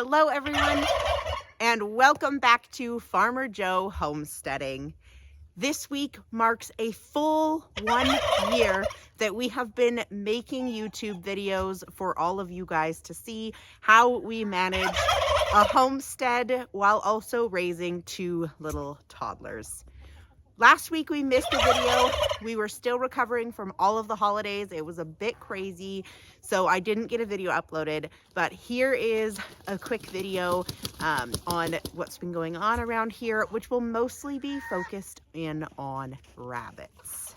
Hello everyone, and welcome back to Farmer Joe Homesteading. This week marks a full 1 year that we have been making YouTube videos for all of you guys to see how we manage a homestead while also raising 2 little toddlers. Last week we missed a video. We were still recovering from all of the holidays. It was a bit crazy, so I didn't get a video uploaded, but here is a quick video on what's been going on around here, which will mostly be focused in on rabbits.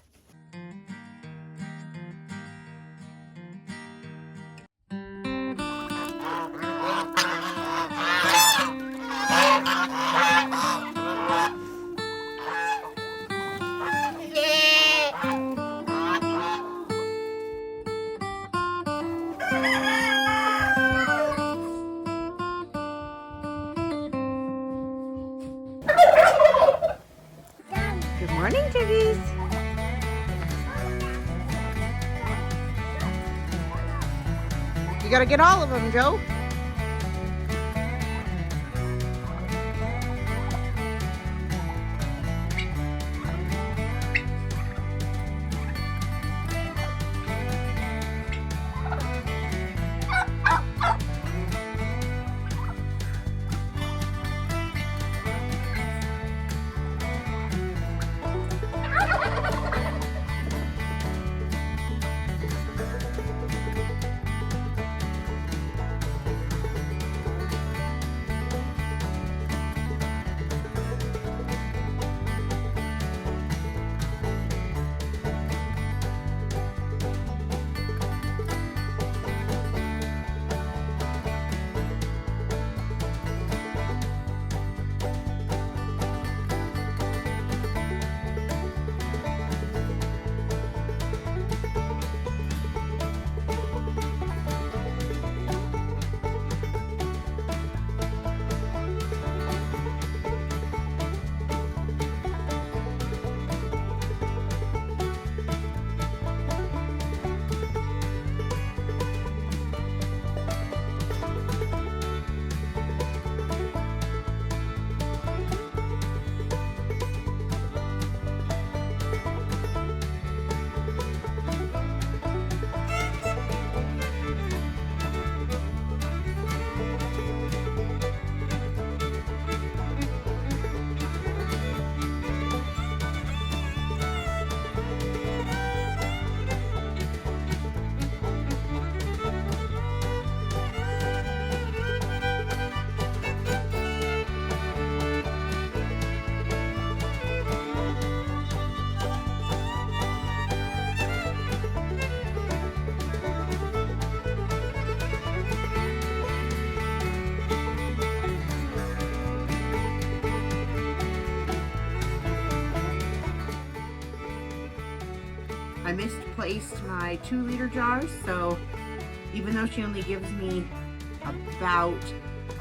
Good morning, Tiggies. You gotta get all of them, Joe. I misplaced my 2-liter jars, so even though she only gives me about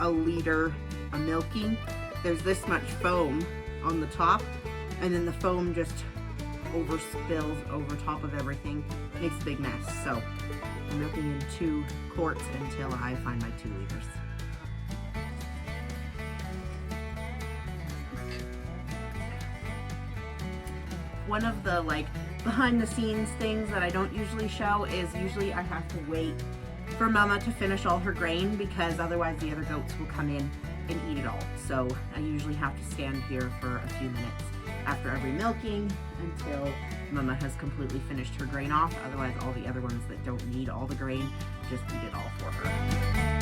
a liter of milking, there's this much foam on the top, and then the foam just overspills over top of everything, makes a big mess. So I'm milking in 2 quarts until I find my 2 liters. One of the behind the scenes things that I don't usually show is usually I have to wait for Mama to finish all her grain, because otherwise the other goats will come in and eat it all. So I usually have to stand here for a few minutes after every milking until Mama has completely finished her grain off. Otherwise all the other ones that don't need all the grain just eat it all for her.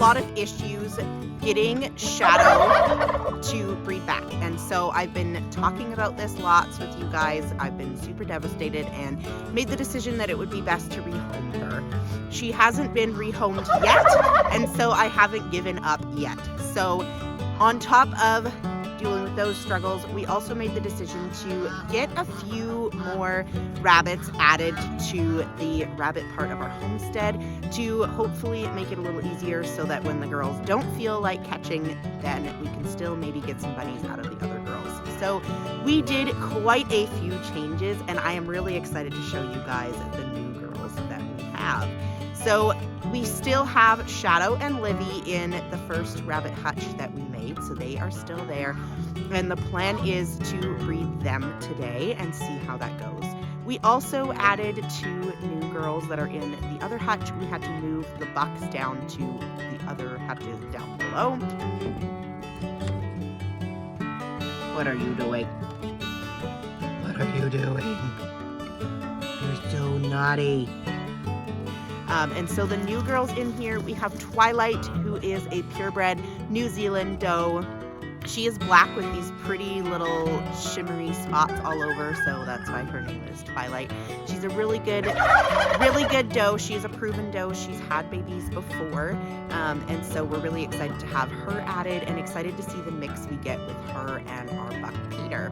lot of issues getting Shadow to breed back. And so I've been talking about this lots with you guys. I've been super devastated and made the decision that it would be best to rehome her. She hasn't been rehomed yet, and so I haven't given up yet. So on top of dealing with those struggles, we also made the decision to get a few more rabbits added to the rabbit part of our homestead to hopefully make it a little easier so that when the girls don't feel like catching, then we can still maybe get some bunnies out of the other girls. So we did quite a few changes, and I am really excited to show you guys the new girls that we have. So we still have Shadow and Livy in the first rabbit hutch that we made, so they are still there. And the plan is to breed them today and see how that goes. We also added 2 new girls that are in the other hutch. We had to move the bucks down to the other hutches down below. What are you doing? What are you doing? You're so naughty. And so the new girls in here, we have Twilight, who is a purebred New Zealand doe. She is black with these pretty little shimmery spots all over, so that's why her name is Twilight. She's a really good doe. She's a proven doe. She's had babies before, and so we're really excited to have her added and excited to see the mix we get with her and our buck Peter.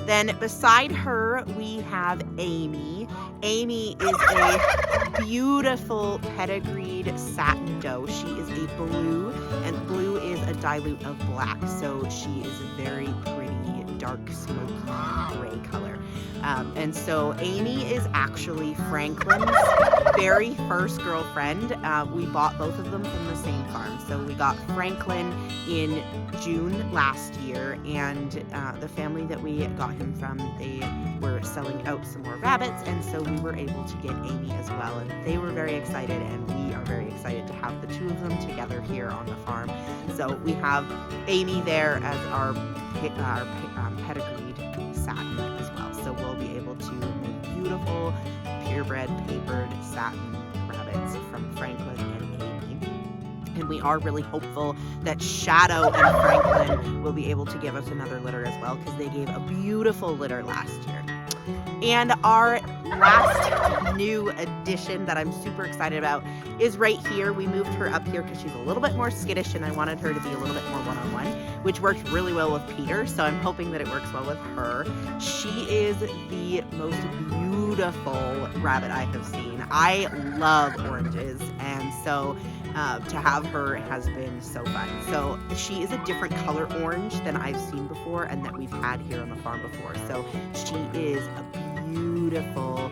Then beside her, we have Amy. Amy is a beautiful pedigreed satin doe. She is a blue, and blue is a dilute of black, so she is a very pretty dark smoky gray color. And so Amy is actually Franklin's very first girlfriend. We bought both of them from the same farm. So we got Franklin in June last year, and the family that we got him from, they were selling out some more rabbits, and so we were able to get Amy as well, and they were very excited, and we are very excited to have the 2 of them together here on the farm. So we have Amy there as our pedigreed satin as well. So we'll be able to make beautiful purebred papered satin rabbits from Franklin and Amy. And we are really hopeful that Shadow and Franklin will be able to give us another litter as well, because they gave a beautiful litter last year. And our last new addition that I'm super excited about is right here. We moved her up here because she's a little bit more skittish, and I wanted her to be a little bit more one-on-one, which worked really well with Peter, so I'm hoping that it works well with her. She is the most beautiful rabbit I have seen. I love oranges, and so to have her has been so fun. So she is a different color orange than I've seen before and that we've had here on the farm before. So she is a beautiful,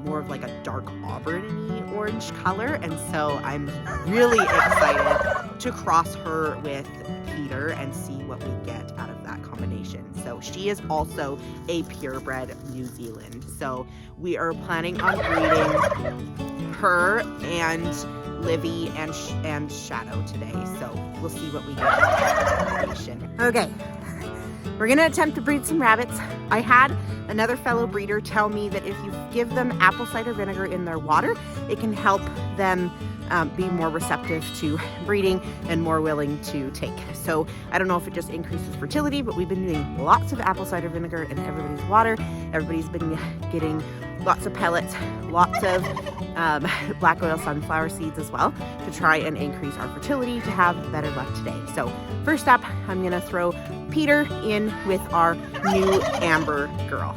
more of like a dark auburn-y orange color, and so I'm really excited to cross her with Peter and see what we get out of that combination. So she is also a purebred New Zealand. So we are planning on breeding her and Livy and Shadow today. So we'll see what we get out of that combination. Okay. We're going to attempt to breed some rabbits. I had another fellow breeder tell me that if you give them apple cider vinegar in their water, it can help them be more receptive to breeding and more willing to take. So I don't know if it just increases fertility, but we've been doing lots of apple cider vinegar in everybody's water. Everybody's been getting lots of pellets, lots of black oil sunflower seeds as well to try and increase our fertility to have better luck today. So first up, I'm going to throw Peter in with our new Amber girl.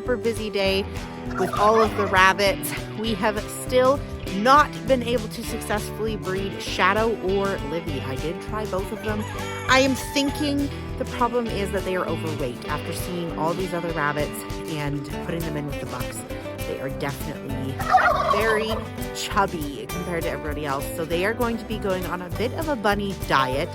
super busy day with all of the rabbits. We have still not been able to successfully breed Shadow or Livy. I did try both of them. I am thinking the problem is that they are overweight. After seeing all these other rabbits and putting them in with the bucks, they are definitely very chubby compared to everybody else. So they are going to be going on a bit of a bunny diet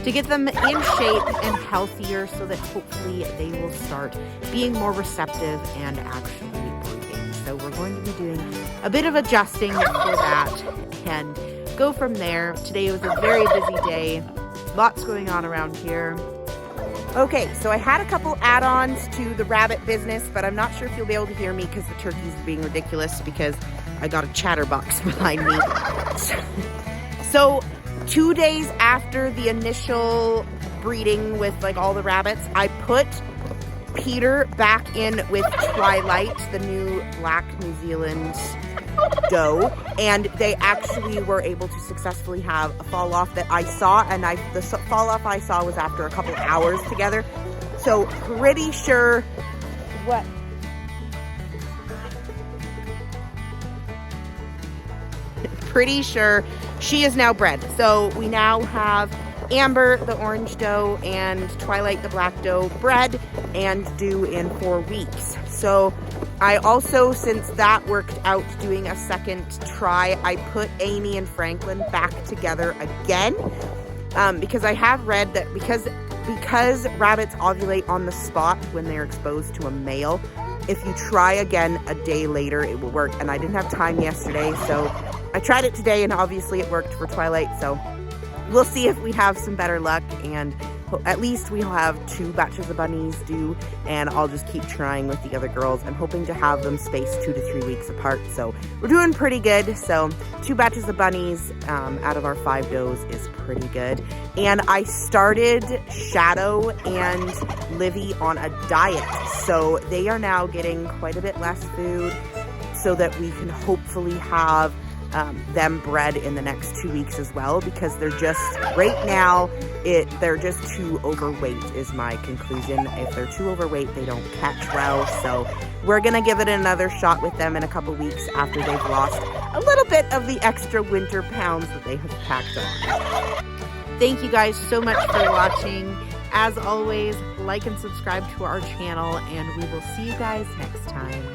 to get them in shape and healthier so that hopefully they will start being more receptive and actually breeding. So we're going to be doing a bit of adjusting for that and go from there. Today was a very busy day. Lots going on around here. Okay, so I had a couple add-ons to the rabbit business, but I'm not sure if you'll be able to hear me because the turkeys are being ridiculous because I got a chatterbox behind me. So 2 days after the initial breeding with like all the rabbits, I put Peter back in with Twilight, the new black New Zealand doe, and they actually were able to successfully have a fall off that I saw, and the fall off I saw was after a couple hours together. So pretty sure she is now bred. So we now have Amber, the orange doe, and Twilight, the black doe, bred and due in 4 weeks. So I also, since that worked out, doing a second try, I put Amy and Franklin back together again, because I have read that because rabbits ovulate on the spot when they're exposed to a male, if you try again a day later, it will work. And I didn't have time yesterday, so I tried it today, and obviously it worked for Twilight. So we'll see if we have some better luck, and at least we'll have 2 batches of bunnies due, and I'll just keep trying with the other girls. I'm hoping to have them spaced 2 to 3 weeks apart, so we're doing pretty good. So 2 batches of bunnies out of our 5 does is pretty good. And I started Shadow and Livy on a diet, so they are now getting quite a bit less food so that we can hopefully have them bred in the next 2 weeks as well, because they're just, right now, they're just too overweight is my conclusion. If they're too overweight, they don't catch well. So we're gonna give it another shot with them in a couple weeks after they've lost a little bit of the extra winter pounds that they have packed on. Thank you guys so much for watching. As always, like and subscribe to our channel, and we will see you guys next time.